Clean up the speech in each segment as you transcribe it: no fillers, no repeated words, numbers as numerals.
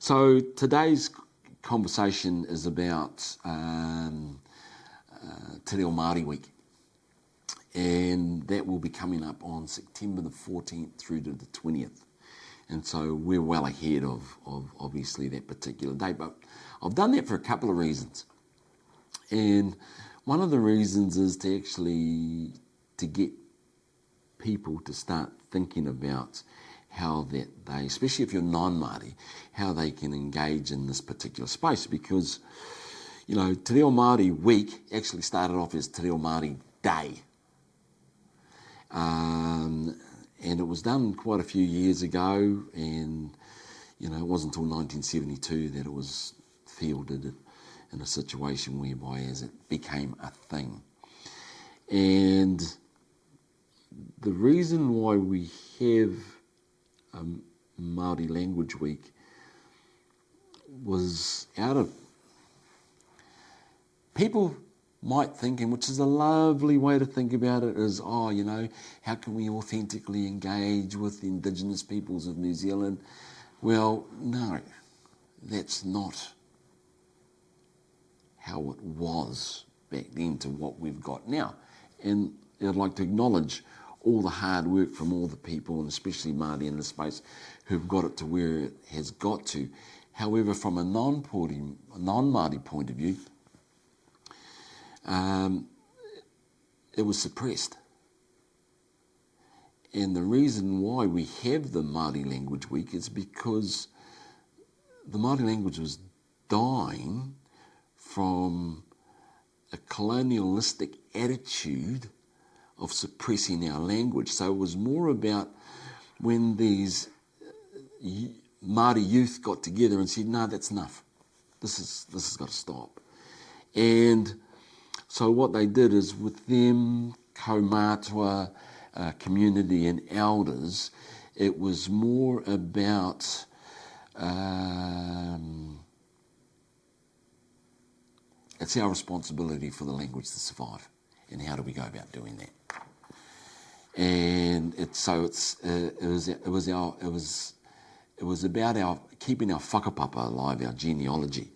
So today's conversation is about TeReoMāori Week, and that will be coming up on September the 14th through to the 20th. And so we're well ahead of obviously that particular day, but I've done that for a couple of reasons. And one of the reasons is to get people to start thinking about how that they, especially if you're non-Māori, how they can engage in this particular space. Because, you know, TeReoMāori Week actually started off as TeReoMāori Day. And it was done quite a few years ago, and, you know, it wasn't until 1972 that it was fielded in a situation whereby as it became a thing. And the reason why we have Māori Language Week was out of, people might think, and which is a lovely way to think about it, is, oh, you know, how can we authentically engage with the Indigenous peoples of New Zealand? Well, no, that's not how it was back then to what we've got now. And I'd like to acknowledge all the hard work from all the people, and especially Māori in this space, who've got it to where it has got to. However, from a non-Māori point of view, it was suppressed. And the reason why we have the Māori Language Week is because the Māori language was dying from a colonialistic attitude of suppressing our language. So it was more about when these Māori youth got together and said, no, that's enough. This has got to stop. And so what they did is, with them, kaumātua, community and elders, it was more about it's our responsibility for the language to survive, and how do we go about doing that? And it was about our keeping our whakapapa alive, our genealogy,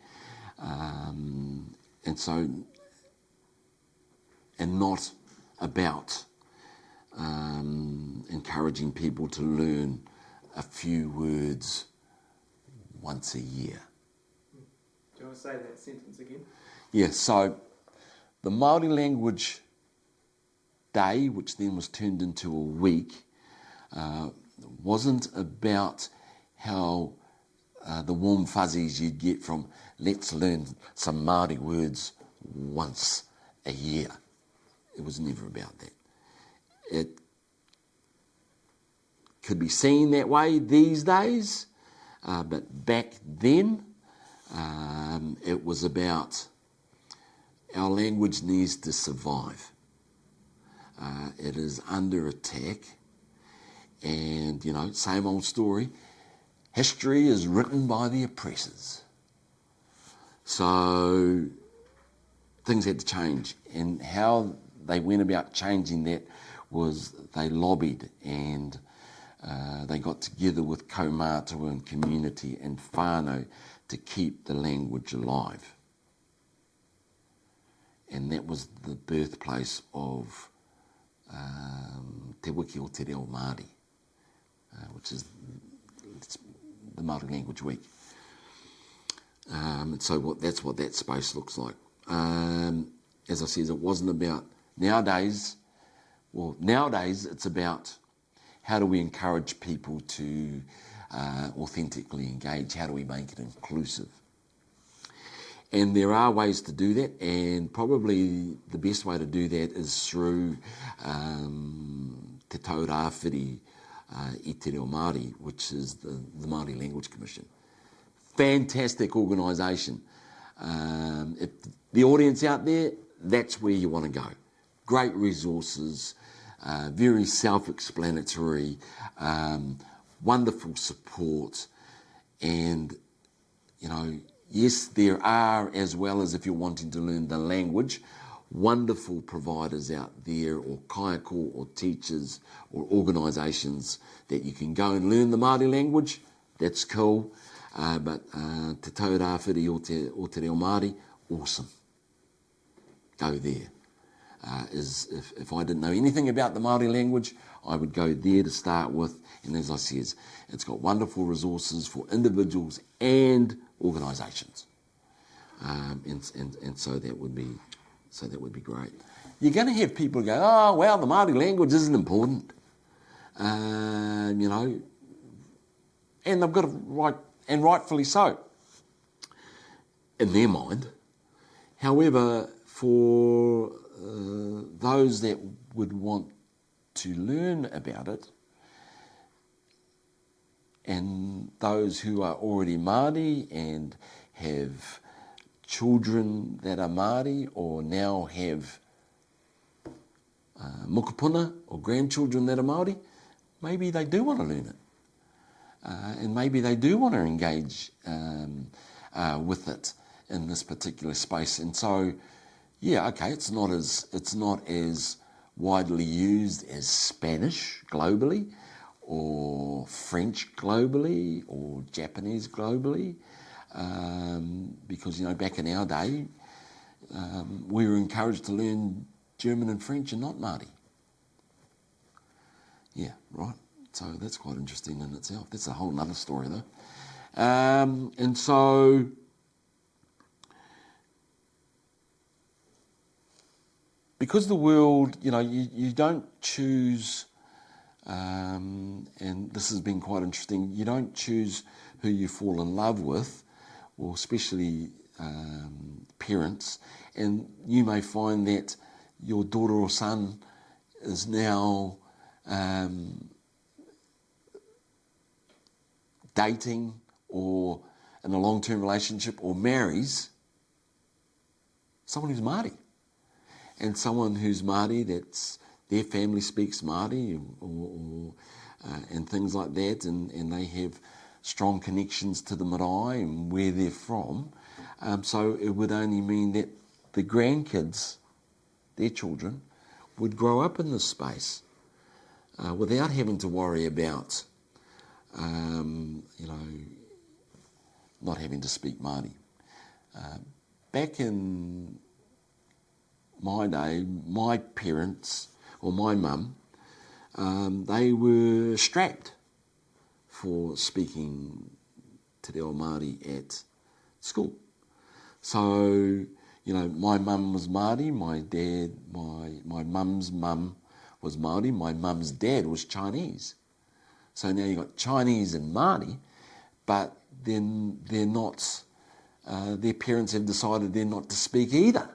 and not about encouraging people to learn a few words once a year. Do you want to say that sentence again? Yeah, so the Māori Language Day, which then was turned into a week, wasn't about how the warm fuzzies you'd get from let's learn some Māori words once a year. It was never about that. It could be seen that way these days, but back then it was about our language needs to survive. It is under attack, and, you know, same old story. History is written by the oppressors. So things had to change, and how they went about changing that was they lobbied, and they got together with kaumātua and community and whānau to keep the language alive. And that was the birthplace of Te Wiki o Te Reo Māori, which is the Māori Language Week. So that's what that space looks like. As I said, it wasn't about nowadays it's about how do we encourage people to authentically engage, how do we make it inclusive. And there are ways to do that, and probably the best way to do that is through Te Taurāwhiri i Te Reo Māori, which is the Māori Language Commission. Fantastic organisation. If the audience out there, that's where you want to go. Great resources, very self-explanatory, wonderful support, and, you know, yes, there are, as well as if you're wanting to learn the language, wonderful providers out there, or kaiako, or teachers, or organisations that you can go and learn the Māori language. That's cool. But Te Taurāwhiri o Te Reo Māori, awesome. Go there. If I didn't know anything about the Māori language, I would go there to start with. And as I says, it's got wonderful resources for individuals and organisations. And so that would be great. You're going to have people go, oh well, the Māori language isn't important, you know, and they've got it right, and rightfully so, in their mind. However, for those that would want to learn about it, and those who are already Māori and have children that are Māori, or now have mokopuna or grandchildren that are Māori, maybe they do want to learn it. And maybe they do want to engage with it in this particular space. And so, yeah, okay, it's not as widely used as Spanish globally, or French globally, or Japanese globally, because, you know, back in our day, we were encouraged to learn German and French and not Māori. Yeah, right. So that's quite interesting in itself. That's a whole other story, though. And so, because the world, you know, you don't choose, and this has been quite interesting, you don't choose who you fall in love with, or especially parents, and you may find that your daughter or son is now dating or in a long-term relationship or marries someone who's Māori. And someone who's Māori, that's their family speaks Māori or and things like that, and they have strong connections to the marae and where they're from. So it would only mean that the grandkids, their children, would grow up in this space without having to worry about, you know, not having to speak Māori. Back in my day, my parents, or my mum, they were strapped for speaking TeReoMāori at school. So, you know, my mum was Māori, my dad, my mum's mum was Māori, my mum's dad was Chinese. So now you've got Chinese and Māori, but then they're not, their parents have decided they're not to speak either.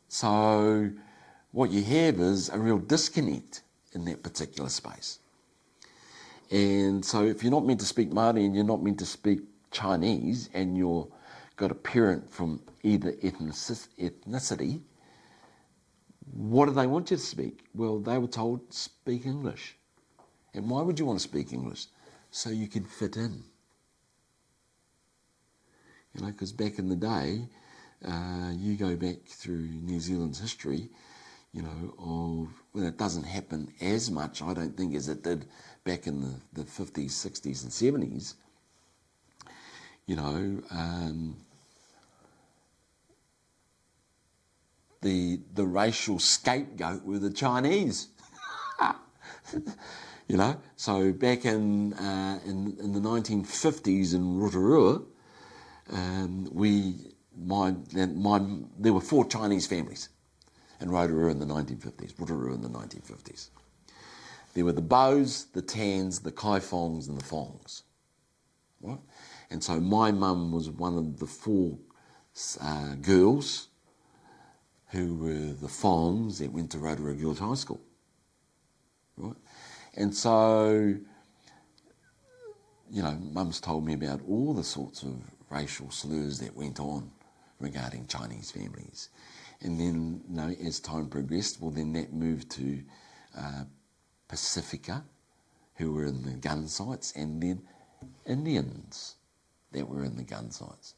So what you have is a real disconnect in that particular space. And so if you're not meant to speak Māori and you're not meant to speak Chinese, and you've got a parent from either ethnicity, what do they want you to speak? Well, they were told, speak English. And why would you want to speak English? So you could fit in. You know, because back in the day, you go back through New Zealand's history, you know, well, it doesn't happen as much, I don't think, as it did back in the 50s, 60s and 70s. You know, the racial scapegoat were the Chinese. You know, so back in the 1950s in Rotorua, there were 4 Chinese families in Rotorua in the 1950s. There were the Bows, the Tans, the Kaifongs and the Fongs. Right? And so my mum was one of the 4 girls who were the Fongs that went to Rotorua Girls High School. Right? And so, you know, Mum's told me about all the sorts of racial slurs that went on regarding Chinese families. And then, you know, as time progressed, well, then that moved to Pacifica, who were in the gun sites, and then Indians that were in the gun sites.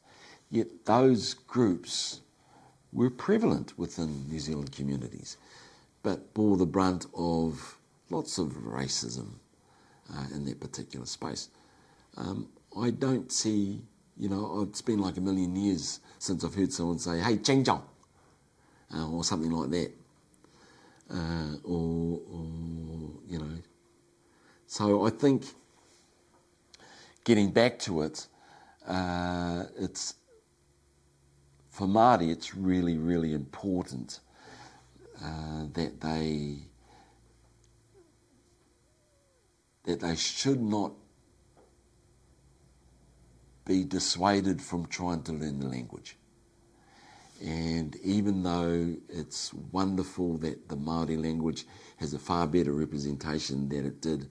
Yet those groups were prevalent within New Zealand communities, but bore the brunt of lots of racism in that particular space. I don't see, it's been like a million years since I've heard someone say, hey, cheng chong, or something like that. So I think, getting back to it, it's, for Māori, it's really, really important that they should not be dissuaded from trying to learn the language. And even though it's wonderful that the Māori language has a far better representation than it did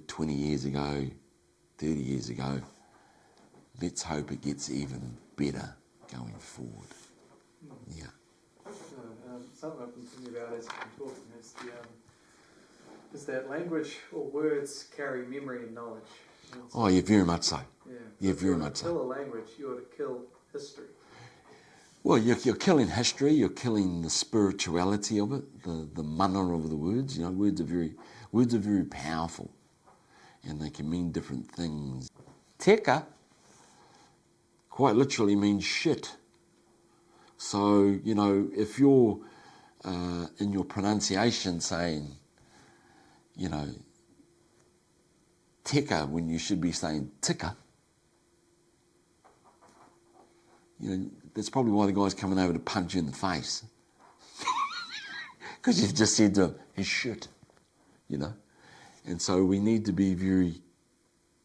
20 years ago, 30 years ago, let's hope it gets even better going forward. Yeah. Something I've been thinking about as you've been talking is that language or words carry memory and knowledge. Oh, yeah, very much so. Yeah, Yeah, very much so. To kill a language, you ought to kill history. Well, you're killing history. You're killing the spirituality of it, the mana of the words. Words are very powerful, and they can mean different things. Teka quite literally means shit. So if you're in your pronunciation saying, teka when you should be saying tika, that's probably why the guy's coming over to punch you in the face. Because you've just said to him, he's shit, And so we need to be very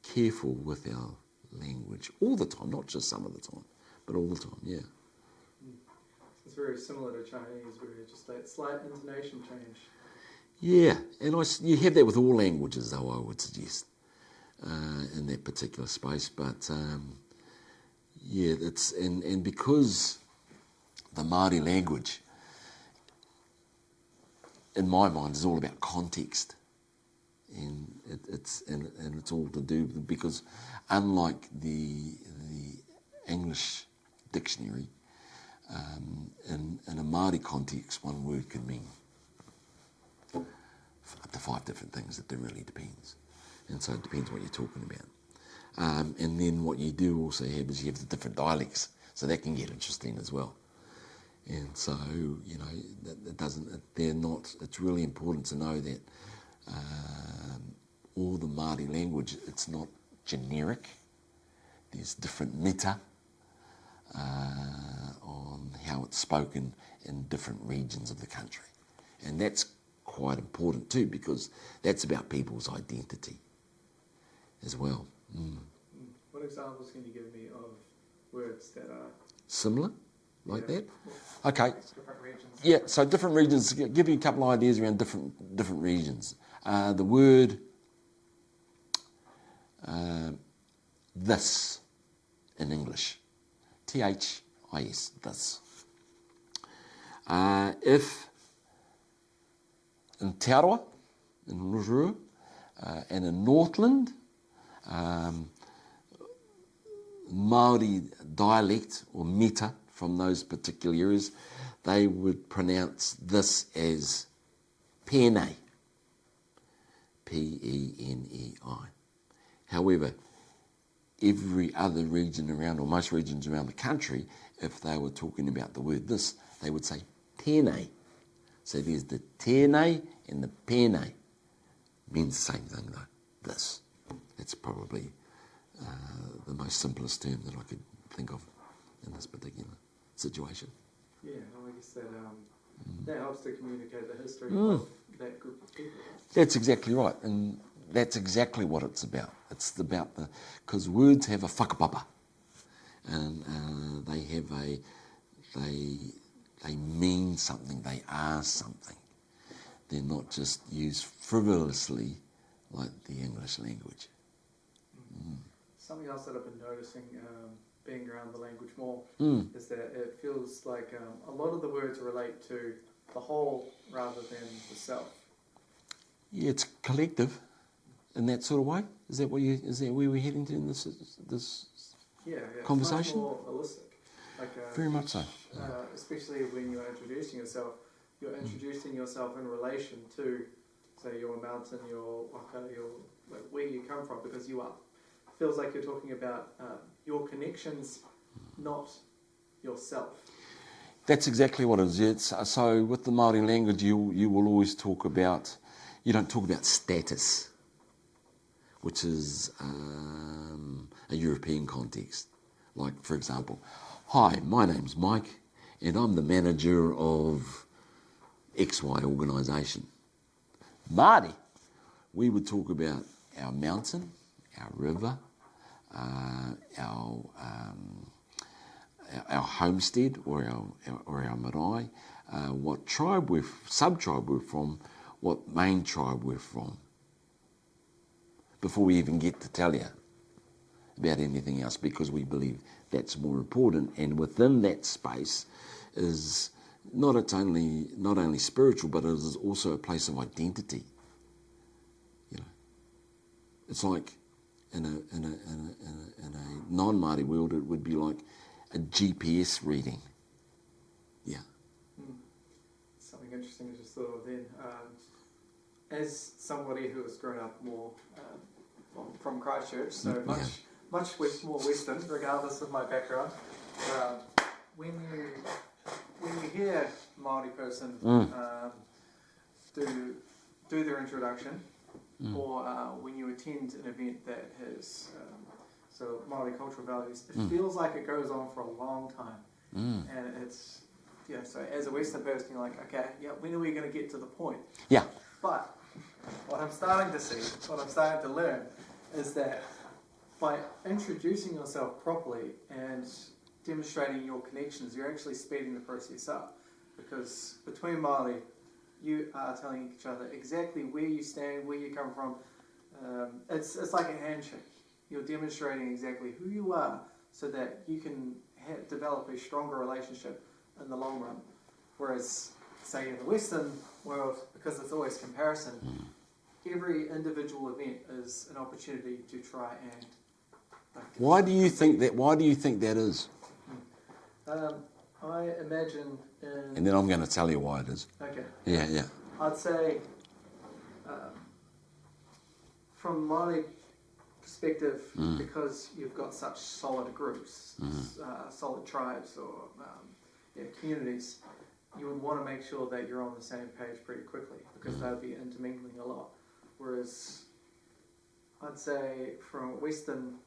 careful with our language all the time, not just some of the time, but all the time, yeah. It's very similar to Chinese, where it's just that slight intonation change. Yeah, and you have that with all languages, though, I would suggest, in that particular space. But yeah, and because the Māori language, in my mind, is all about context, and it's all to do with, because unlike the English dictionary, in a Māori context, one word can mean up to 5 different things. It really depends. And so it depends what you're talking about. And then what you do also have is you have the different dialects. So that can get interesting as well. And so, it's really important to know that all the Māori language, it's not generic. There's different meta on how it's spoken in different regions of the country. And that's quite important too, because that's about people's identity as well. What examples can you give me of words that are similar, like that? Okay. Different regions. Yeah, so different regions, give you a couple of ideas around different regions. The word this in English, THIS, this. If in Te Aroa, in Rotorua, and in Northland, Māori dialect or meta from those particular areas, they would pronounce this as penei, Penei. However, every other region around, or most regions around the country, if they were talking about the word this, they would say tēnei. So there's the tēnei and the penei. Means the same thing though, this. It's probably the most simplest term that I could think of in this particular situation. Yeah, I guess that helps to communicate the history of that group of people. That's exactly right, and that's exactly what it's about. It's about because words have a whakapapa, and they mean something, they are something. They're not just used frivolously like the English language. Something else that I've been noticing, being around the language more, is that it feels like a lot of the words relate to the whole rather than the self. Yeah, it's collective in that sort of way. Is that where we're heading to in this conversation? It's much more holistic. Very much so. Especially when you're introducing yourself, you're introducing yourself in relation to, say, your mountain, your waka, your where you come from, because you are. Feels like you're talking about your connections, not yourself. That's exactly what it is. So with the Māori language, you will always talk about, you don't talk about status, which is a European context. Like, for example, hi, my name's Mike, and I'm the manager of XY organisation. Māori, we would talk about our mountain, our river, our homestead or our marae, what tribe sub-tribe we're from, what main tribe we're from, before we even get to tell you about anything else, because we believe that's more important. And within that space is not only spiritual, but it is also a place of identity. You know, it's like in a non-Māori world, it would be like a GPS reading. Yeah. Something interesting I just thought of then. As somebody who has grown up more from Christchurch, so much more Western, regardless of my background, when you hear a Māori person do their introduction, or when you attend an event that has so Māori cultural values, it feels like it goes on for a long time, and it's so as a Western person, you're like, okay, when are we going to get to the point? Yeah. But what I'm starting to see, what I'm starting to learn, is that by introducing yourself properly and demonstrating your connections, you're actually speeding the process up. Because between Māori, you are telling each other exactly where you stand, where you come from. It's like a handshake. You're demonstrating exactly who you are so that you can develop a stronger relationship in the long run. Whereas, say in the Western world, because it's always comparison, every individual event is an opportunity to try and... Why do you think that is? I imagine and then I'm going to tell you why it is. Okay. Yeah. I'd say, from my perspective, because you've got such solid groups, solid tribes or communities, you would want to make sure that you're on the same page pretty quickly, because they'll be intermingling a lot. Whereas I'd say from Western,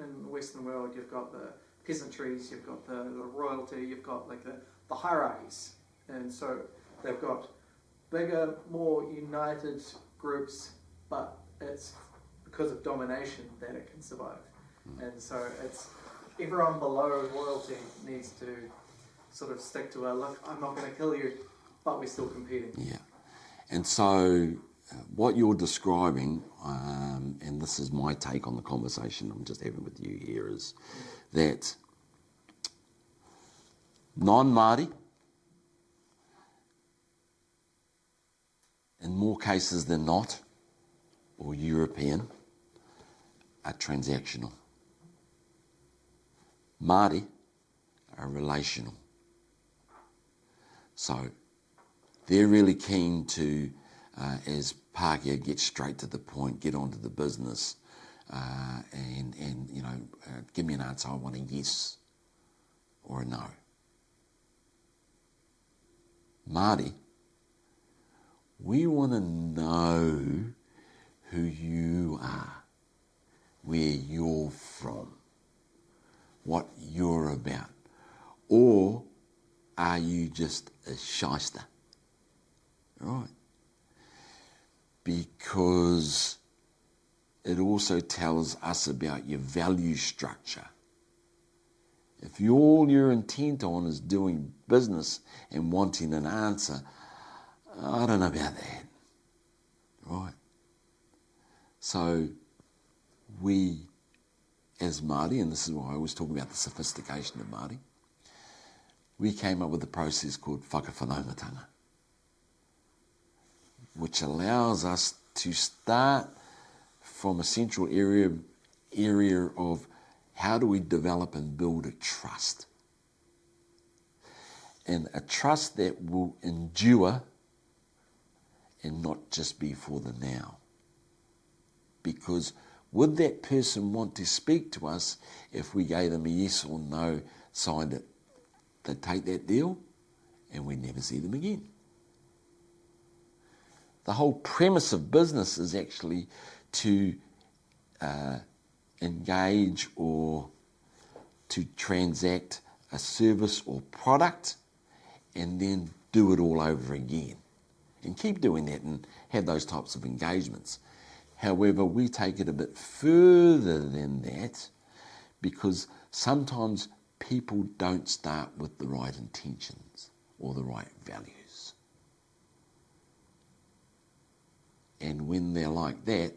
in the Western world, you've got the peasantries, you've got the royalty, you've got like the hierarchies, and so they've got bigger, more united groups, but it's because of domination that it can survive. And so it's everyone below royalty needs to sort of stick to look, I'm not going to kill you, but we're still competing. Yeah. And so what you're describing, and this is my take on the conversation I'm just having with you here, is that non-Māori, in more cases than not, or European, are transactional. Māori are relational. So they're really keen to, as Pākehā, get straight to the point, get onto the business, and give me an answer. I want a yes or a no. Māori, we want to know who you are, where you're from, what you're about, or are you just a shyster? Right? Because it also tells us about your value structure. If all you're intent on is doing business and wanting an answer, I don't know about that. Right? So we, as Māori, and this is why I always talk about the sophistication of Māori, we came up with a process called whakawhanaungatanga, which allows us to start from a central area of how do we develop and build a trust. And a trust that will endure and not just be for the now. because would that person want to speak to us if we gave them a yes or no, signed it? They'd take that deal and we'd never see them again. The whole premise of business is actually to engage or to transact a service or product and then do it all over again. And keep doing that and have those types of engagements. However, we take it a bit further than that because sometimes people don't start with the right intentions or the right values. And when they're like that,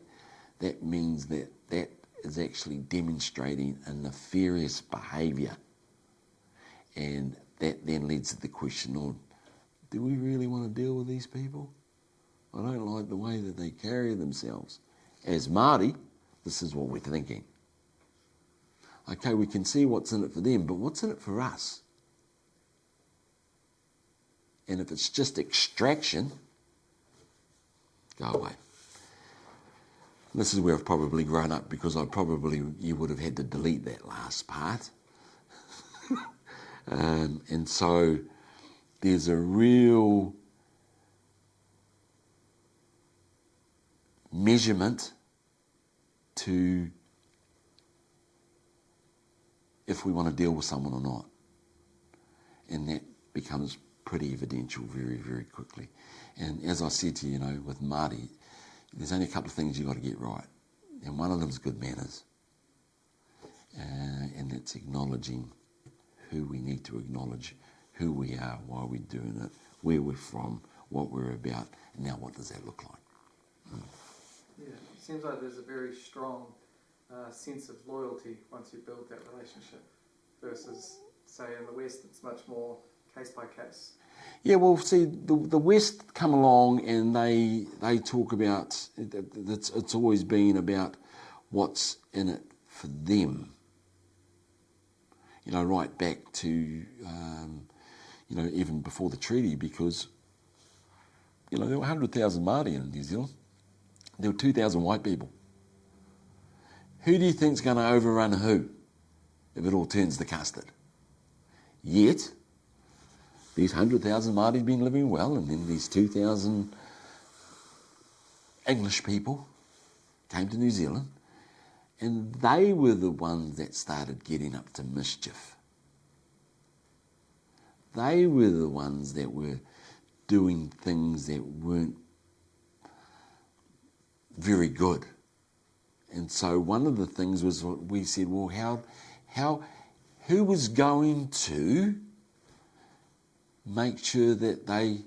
that means that that is actually demonstrating a nefarious behaviour. And that then leads to the question on, do we really want to deal with these people? I don't like the way that they carry themselves. As Māori, this is what we're thinking. Okay, we can see what's in it for them, but what's in it for us? And if it's just extraction, go away. This is where I've probably grown up because you would have had to delete that last part. And so there's a real measurement to if we want to deal with someone or not. And that becomes pretty evidential very, very quickly. And as I said to you, with Māori, there's only a couple of things you've got to get right. And one of them is good manners. And that's acknowledging who we need to acknowledge, who we are, why we're doing it, where we're from, what we're about, and now what does that look like? Yeah, it seems like there's a very strong sense of loyalty once you build that relationship versus, say, in the West, it's much more case by case. Yeah, well, see, the West come along and they talk about, it's always been about what's in it for them. Right back to, even before the treaty, because, there were 100,000 Māori in New Zealand. There were 2,000 white people. Who do you think's going to overrun who if it all turns to custard? Yet, these 100,000 Māori have been living well, and then these 2,000 English people came to New Zealand, and they were the ones that started getting up to mischief. They were the ones that were doing things that weren't very good. And so one of the things was what we said, well, who was going to make sure that they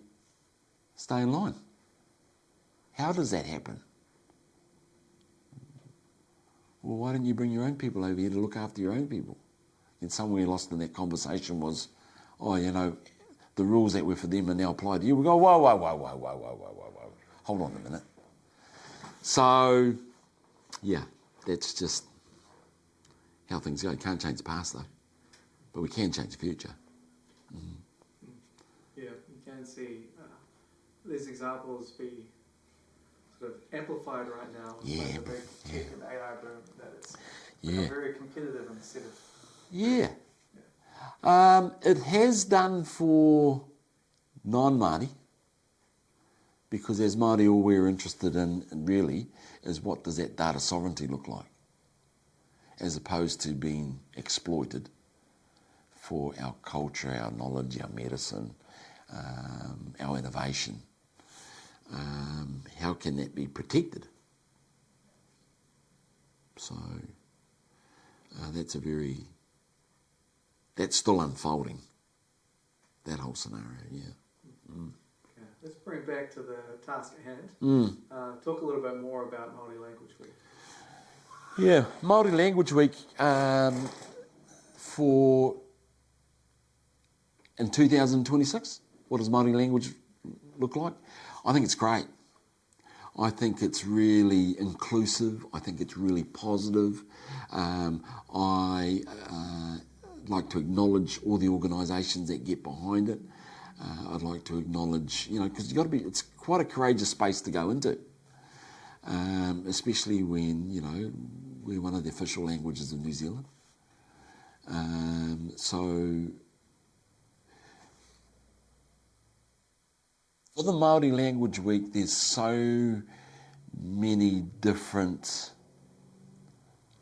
stay in line? How does that happen? Well, why don't you bring your own people over here to look after your own people? And somewhere lost in that conversation was, the rules that were for them are now applied to you. We go, whoa. Hold on a minute. So, yeah, that's just how things go. Can't change the past, though. But we can change the future. Mm. Yeah, you can see these examples be sort of amplified right now with the big tech and AI boom, that it's become very competitive instead of... Yeah. It has done for non-Māori, because as Māori, all we're interested in really is what does that data sovereignty look like, as opposed to being exploited for our culture, our knowledge, our medicine, our innovation. How can that be protected? So that's still unfolding, that whole scenario, yeah. Mm. Okay. Let's bring it back to the task at hand. Talk a little bit more about Māori Language Week. Yeah, Māori Language Week in 2026, what does Māori language look like? I think it's great. I think it's really inclusive. I think it's really positive. I like to acknowledge all the organisations that get behind it. I'd like to acknowledge, because it's quite a courageous space to go into. especially when, we're one of the official languages of New Zealand. So for the Māori Language Week, there's so many different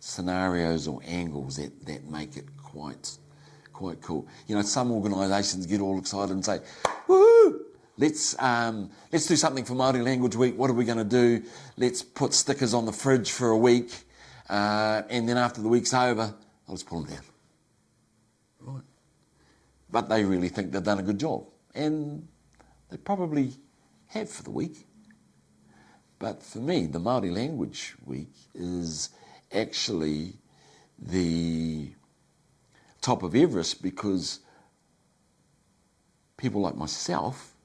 scenarios or angles that make it quite cool. Some organisations get all excited and say, "Woo! Let's do something for Māori Language Week. What are we going to do? Let's put stickers on the fridge for a week, and then after the week's over, I'll just pull them down." Right? But they really think they've done a good job, and they probably have for the week. But for me, the Māori Language Week is actually the top of Everest, because people like myself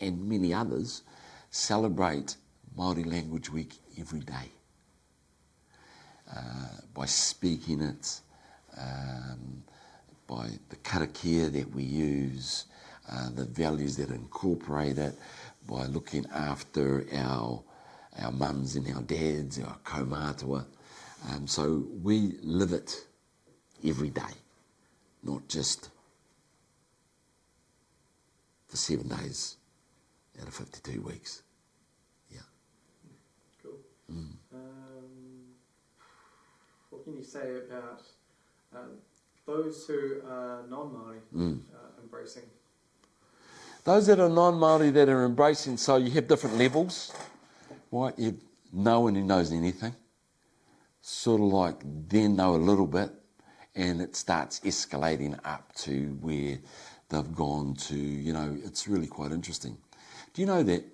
and many others celebrate Māori Language Week every day by speaking it, by the karakia that we use, the values that incorporate it, by looking after our mums and our dads, our kaumātua. So we live it every day, not just for 7 days out of 52 weeks. Yeah. Cool. What can you say about those who are non-Māori embracing? Those that are non-Māori that are embracing, so you have different levels, right? You have no one who knows anything, sort of like then know a little bit, and it starts escalating up to where they've gone to, it's really quite interesting. Do you know that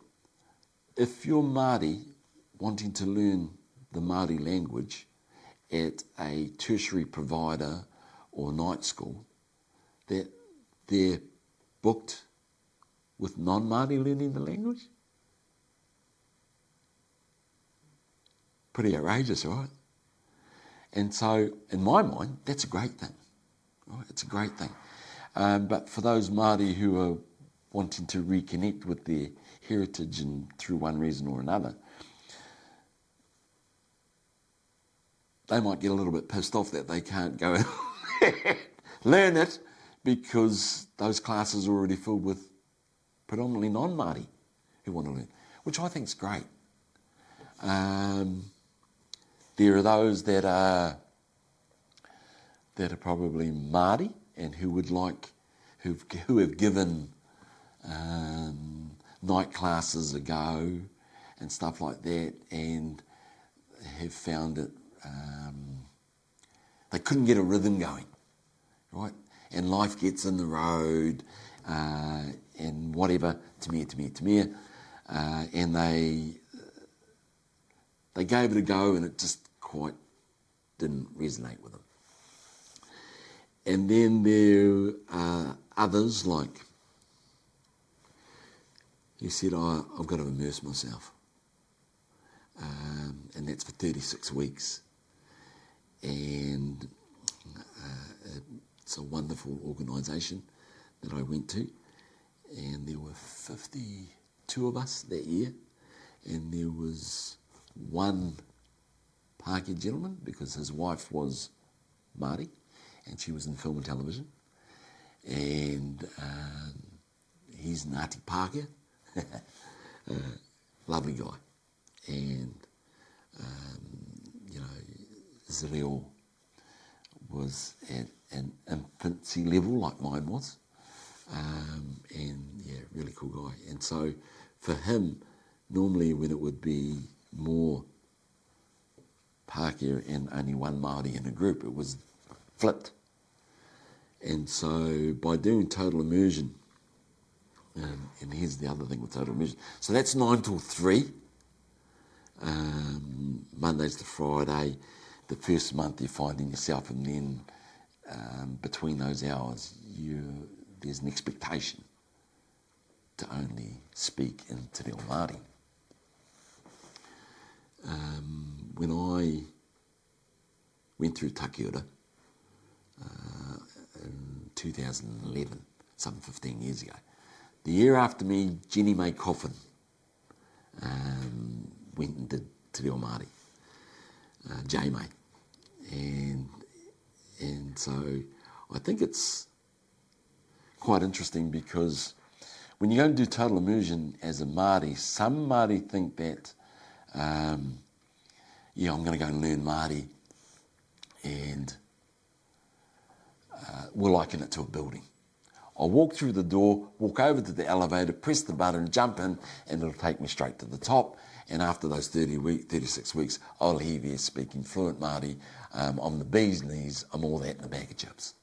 if you're Māori wanting to learn the Māori language at a tertiary provider or night school, that they're booked with non-Māori learning the language? Pretty outrageous, right? And so, in my mind, that's a great thing. Right? It's a great thing. But for those Māori who are wanting to reconnect with their heritage and through one reason or another, they might get a little bit pissed off that they can't go and learn it, because those classes are already filled with predominantly non-Māori who want to learn, which I think is great. There are those that are probably Māori and who would like, who have given night classes a go and stuff like that, and have found it, they couldn't get a rhythm going, right? And life gets in the road, and whatever, tamia, and they gave it a go, and it just quite didn't resonate with them. And then there are others, like, he said, I've got to immerse myself. And that's for 36 weeks. And it's a wonderful organisation that I went to. And there were 52 of us that year. And there was one Pākehā gentleman, because his wife was Māori, and she was in film and television. And he's Ngāti Pākehā. Lovely guy. And, Israel was at an infancy level like mine was. And, yeah, really cool guy. And so for him, normally when it would be more Pākehā and only one Māori in a group, it was flipped. And so by doing total immersion, and here's the other thing with total immersion, so that's 9 till 3, Mondays to Friday. The first month you're finding yourself, and then between those hours there's an expectation to only speak in TeReoMāori. When I went through Takiura in 2011, some 15 years ago, the year after me, Jenny May Coffin went and did TeReoMāori, J-May. And so I think it's quite interesting because when you go and do total immersion as a Māori, some Māori think that, I'm going to go and learn Māori and we'll liken it to a building. I'll walk through the door, walk over to the elevator, press the button, jump in, and it'll take me straight to the top. And after those 36 weeks, I'll leave here speaking fluent Māori. I'm the bee's knees, I'm all that in a bag of chips.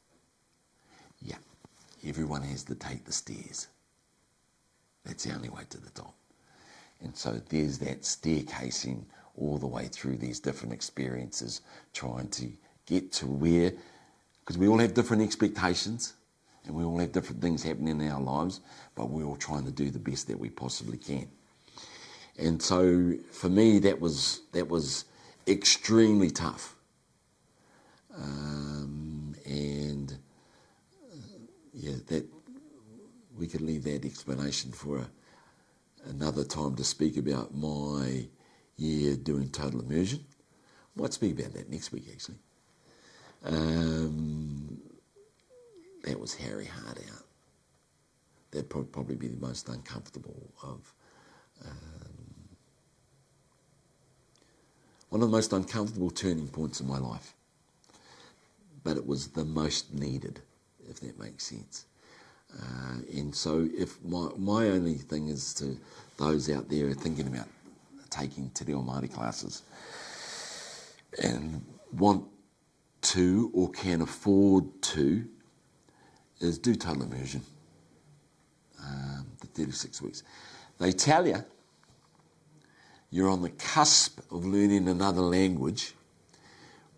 Yeah, everyone has to take the stairs. That's the only way to the top. And so there's that staircasing all the way through these different experiences, trying to get to where, because we all have different expectations and we all have different things happening in our lives, but we're all trying to do the best that we possibly can. And so for me, that was extremely tough. That we could leave that explanation for another time to speak about my year doing total immersion. I might speak about that next week, actually. That was hairy hard out. That'd probably be the most uncomfortable of... one of the most uncomfortable turning points in my life. But it was the most needed, if that makes sense. And so if my only thing is to those out there thinking about taking TeReoMāori classes and want to or can afford to, is do total immersion, the 36 weeks. They tell you you're on the cusp of learning another language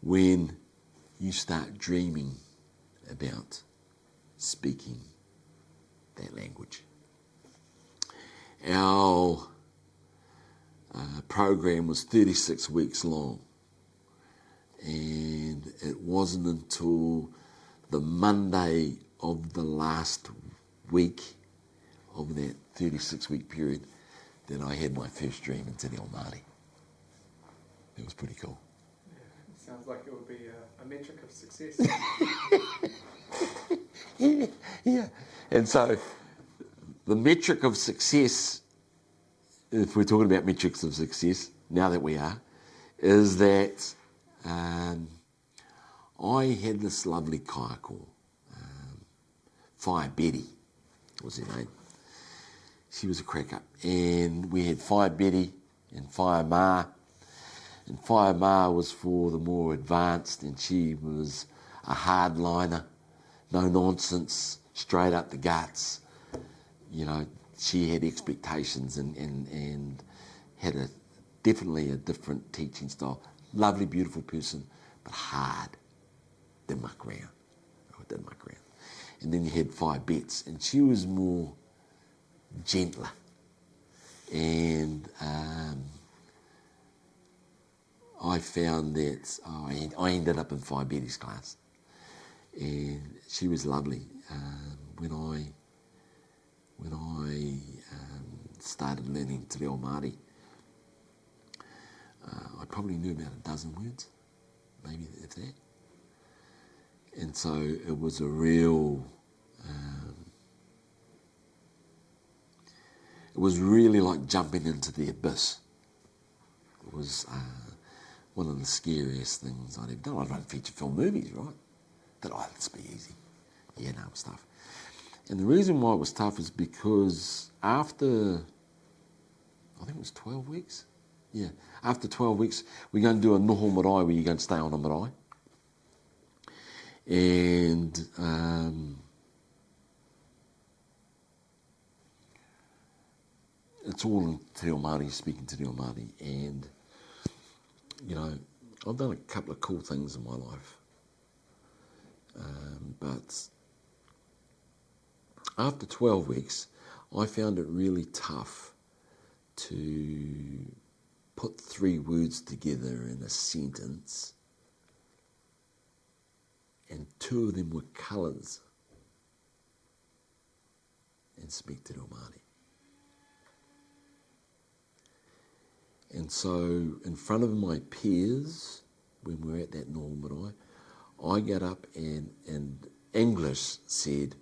when you start dreaming about speaking that language. Our program was 36 weeks long, and it wasn't until the Monday of the last week of that 36-week period that I had my first dream in TeReoMāori. It was pretty cool. Yeah, it sounds like it would be a metric of success. Yeah. And so the metric of success, if we're talking about metrics of success, now that we are, is that I had this lovely kaiako, Fire Betty was her name. She was a cracker. And we had Fire Betty and Fire Ma. And Fire Ma was for the more advanced, and she was a hardliner, no nonsense, straight up the guts. You know, she had expectations and had definitely a different teaching style. Lovely, beautiful person, but hard. Didn't muck around. And then you had Fire Bets, and she was more gentler. And I found that I ended up in Fire Betty's class, and she was lovely. When I started learning TeReoMāori, I probably knew about a dozen words, maybe if that. And so it was a real, it was really like jumping into the abyss. It was one of the scariest things I'd ever done. I'd run feature film movies, right? Thought, this will be easy. Yeah, no, it was tough. And the reason why it was tough is because after, I think it was 12 weeks. Yeah, after 12 weeks, we're going to do a noho marae where you're going to stay on a marae. And it's all in TeReoMāori, speaking TeReoMāori. And, you know, I've done a couple of cool things in my life. But after 12 weeks, I found it really tough to put 3 words together in a sentence, and 2 of them were colours, and speak TeReoMāori. And so in front of my peers, when we were at that normal marae, I got up and in English said,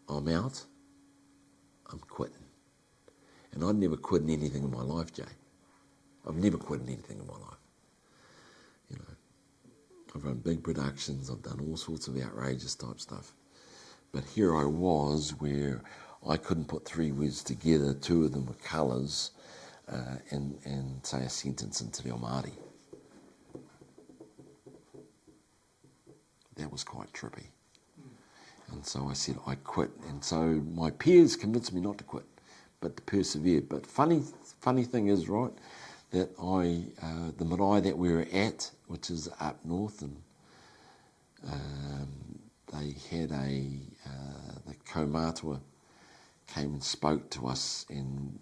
I'm out, I'm quitting. And I'd never quit anything in my life, Jay. I've never quit anything in my life. You know, I've run big productions, I've done all sorts of outrageous type stuff. But here I was where I couldn't put three words together, two of them were colours, and say a sentence in TeReoMāori. That was quite trippy. And so I said, I quit. And so my peers convinced me not to quit, but to persevere. But funny thing is, right, that the marae that we were at, which is up north, and they had the kaumātua came and spoke to us, and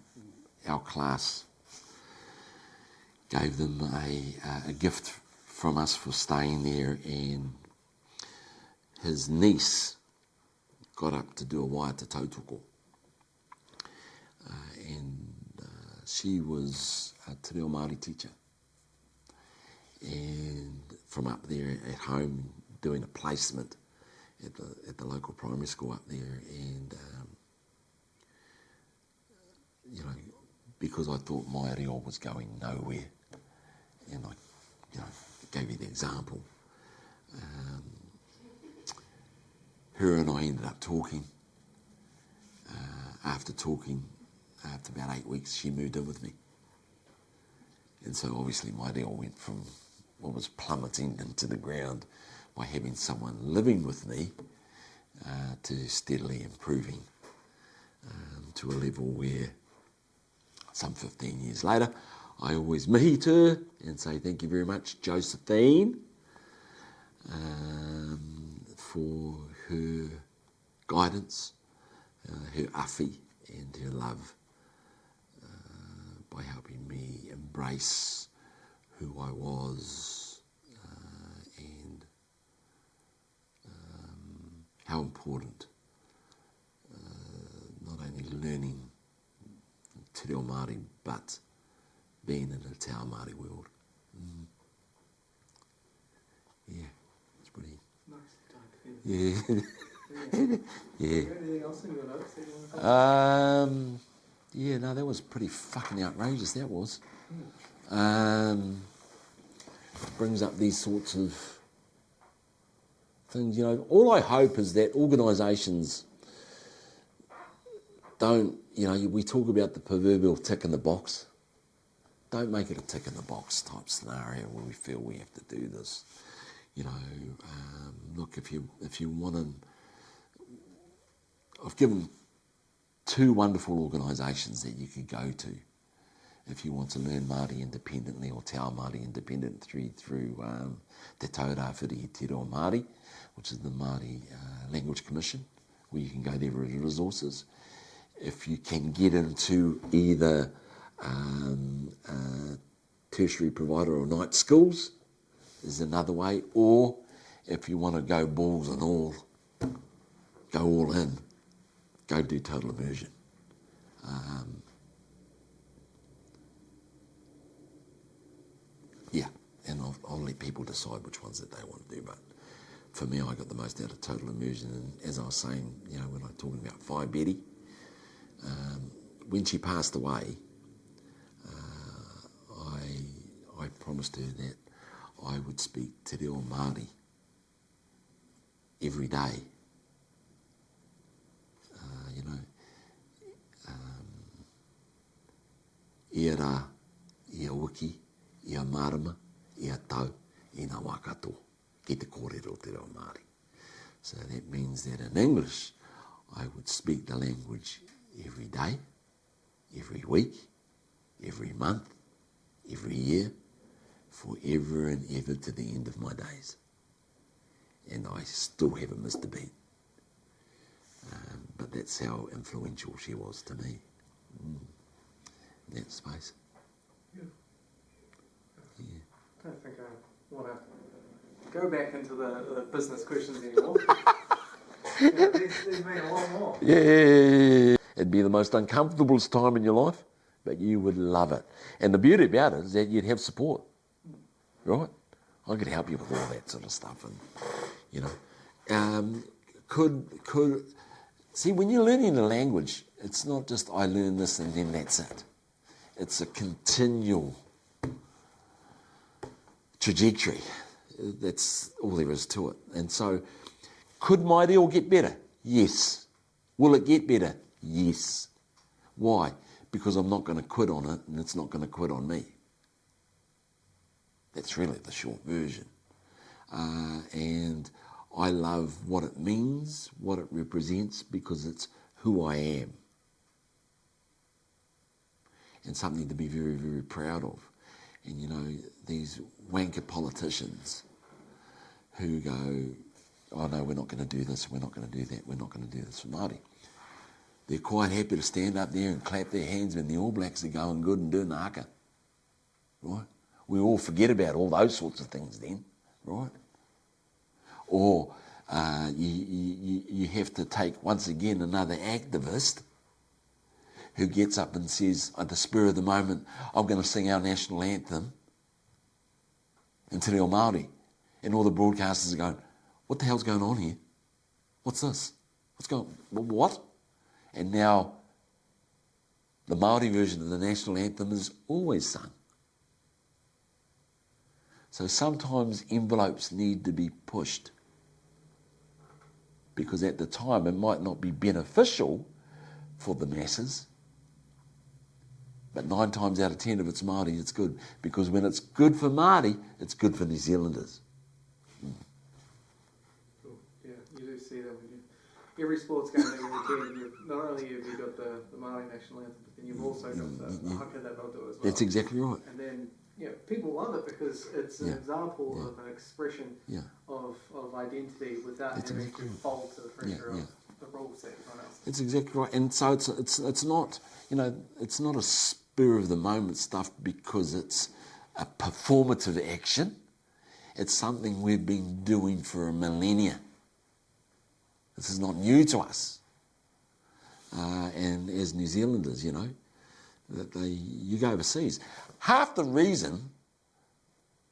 our class gave them a gift from us for staying there, and his niece got up to do a waiata tautoko. And she was a TeReoMāori teacher. And from up there at home, doing a placement at the local primary school up there. And, you know, because I thought my reo was going nowhere, and I, you know, gave you the example, her and I ended up talking. After about 8 weeks, she moved in with me. And so obviously my reo went from what was plummeting into the ground by having someone living with me to steadily improving to a level where some 15 years later, I always meet her and say thank you very much, Josephine, for her guidance, her awhi and her love, by helping me embrace who I was and how important not only learning TeReoMāori but being in the TeReoMāori world. Yeah, it's pretty. Nice. Yeah. Yeah. Anything else in your notes that you want to comment? Yeah, no, that was pretty fucking outrageous, that was. Brings up these sorts of things, you know. All I hope is that organisations don't, you know, we talk about the proverbial tick in the box. Don't make it a tick in the box type scenario where we feel we have to do this. You know, look, if you want to, I've given 2 wonderful organisations that you could go to if you want to learn Māori independently or Te Ao Māori independent through Te Taurāwhiri TeReoMāori, which is the Māori Language Commission, where you can go there with resources. If you can get into either tertiary provider or night schools, is another way, or if you want to go balls and all, go all in, go do total immersion. Yeah, and I'll let people decide which ones that they want to do, but for me, I got the most out of total immersion. And as I was saying, you know, when I was talking about Whai Betty, when she passed away, I promised her that I would speak Te Reo Māori every day. You know, ia rā, ia wiki, ia marama, ia tau, i ngā wakato, ki te kōrero Te Reo Māori. So that means that in English, I would speak the language every day, every week, every month, every year, forever and ever to the end of my days. And I still haven't missed a beat. But that's how influential she was to me in that space. Yeah. I don't think I want to go back into the business questions anymore. There's been a lot more. Yeah. It'd be the most uncomfortable time in your life, but you would love it. And the beauty about it is that you'd have support, right? I could help you with all that sort of stuff, and you know, see, when you're learning a language, it's not just I learn this and then that's it. It's a continual trajectory. That's all there is to it. And so, could my deal get better? Yes. Will it get better? Yes. Why? Because I'm not going to quit on it, and it's not going to quit on me. That's really the short version. And I love what it means, what it represents, because it's who I am. And something to be very, very proud of. And you know, these wanker politicians who go, oh no, we're not going to do this, we're not going to do that, we're not going to do this for Māori. They're quite happy to stand up there and clap their hands when the All Blacks are going good and doing the haka. Right? We all forget about all those sorts of things then, right? Or you have to take, once again, another activist who gets up and says, at the spur of the moment, I'm going to sing our national anthem in TeReoMāori. And all the broadcasters are going, what the hell's going on here? What's this? What's going on? What? And now the Māori version of the national anthem is always sung. So sometimes envelopes need to be pushed, because at the time it might not be beneficial for the masses, but 9 times out of 10 if it's Māori, it's good. Because when it's good for Māori, it's good for New Zealanders. Cool. Yeah, you do see that when every sports game that you attend, not only have you got the Māori national anthem, but then you've also got the haka that they'll do as well. That's exactly right. And then people love it because it's an example of an expression of identity without having to fall to the pressure of the rules that everyone else. That's exactly right. And so it's not, it's not a spur of the moment stuff because it's a performative action. It's something we've been doing for a millennia. This is not new to us. And as New Zealanders, you go overseas. Half the reason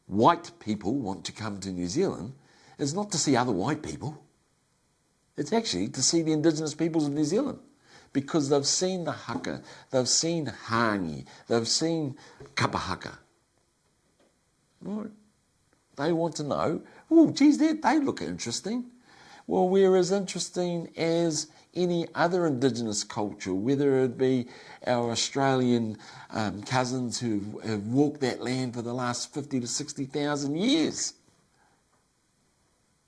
white people want to come to New Zealand is not to see other white people. It's actually to see the indigenous peoples of New Zealand, because they've seen the haka, they've seen hangi, they've seen kapahaka. Right? They want to know, oh, geez, they look interesting. Well, we're as interesting as any other indigenous culture, whether it be our Australian cousins who have walked that land for the last 50 to 60,000 years,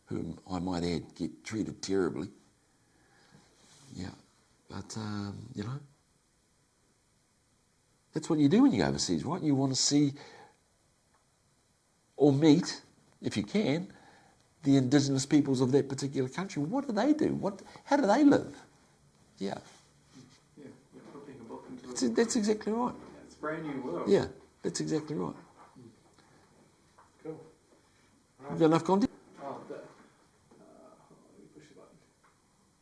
whom I might add get treated terribly. Yeah, but, that's what you do when you go overseas, right? You want to see or meet, if you can, the indigenous peoples of that particular country. What do they do? How do they live? Yeah. Yeah, you're putting a book into it. That's exactly right. Yeah, it's a brand new world. Yeah, that's exactly right. Cool. Have you got enough content? Oh,